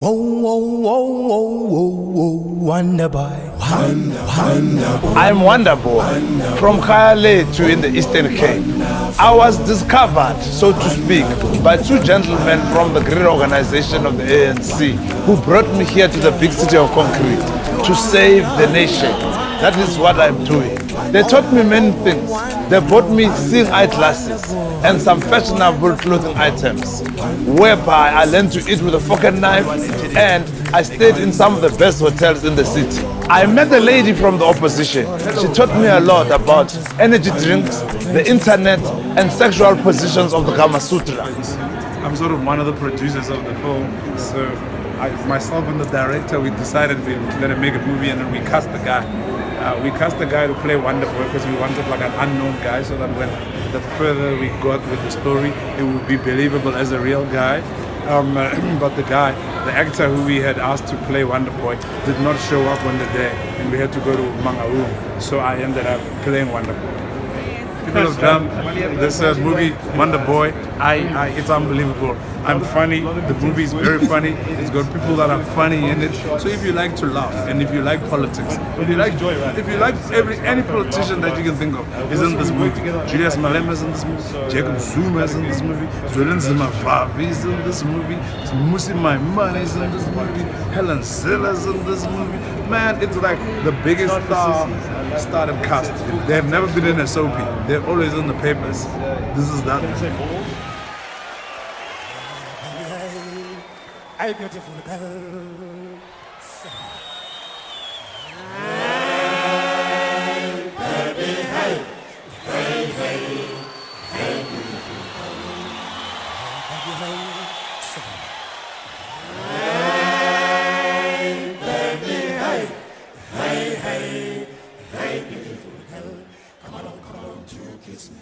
Whoa, whoa, whoa, whoa, whoa, whoa, Wonderboy. I'm Wonderboy from Khayale to in the Eastern Cape. I was discovered, so to speak, by two gentlemen from the great organization of the ANC who brought me here to the big city of concrete to save the nation. That is what I'm doing. They taught me many things. They bought me seeing eyeglasses and some fashionable clothing items, whereby I learned to eat with a fork and knife, and I stayed in some of the best hotels in the city. I met a lady from the opposition. She taught me a lot about energy drinks, the internet, and sexual positions of the Kama Sutra. I'm sort of one of the producers of the film, so myself and the director, we decided we were going to make a movie, and then we cast the guy. We cast the guy to play Wonderboy because we wanted like an unknown guy, so that when the further we got with the story, it would be believable as a real guy. But the actor who we had asked to play Wonderboy did not show up on the day, and we had to go to Mangaung, so I ended up playing Wonderboy. People have done this movie, Wonderboy. It's unbelievable. I'm funny. The movie is very funny. It's got people that are funny in it. So if you like to laugh, and if you like politics, if you like any politician that you can think of is in this movie. Julius Malema is in this movie. Jacob Zuma is in this movie. Zwelinzima Favi is in this movie. Musi Maimane is in this movie. Helen Zilla is in this movie. Man, it's like the biggest startup cast. They have never been in a soapy. They're always in the papers. This is that. Hey, beautiful girl. Hey, baby, hey. Hey, hey, hey, beautiful girl. Hey, baby, hey. Hey, hey, hey, beautiful girl. Come on, to kiss me.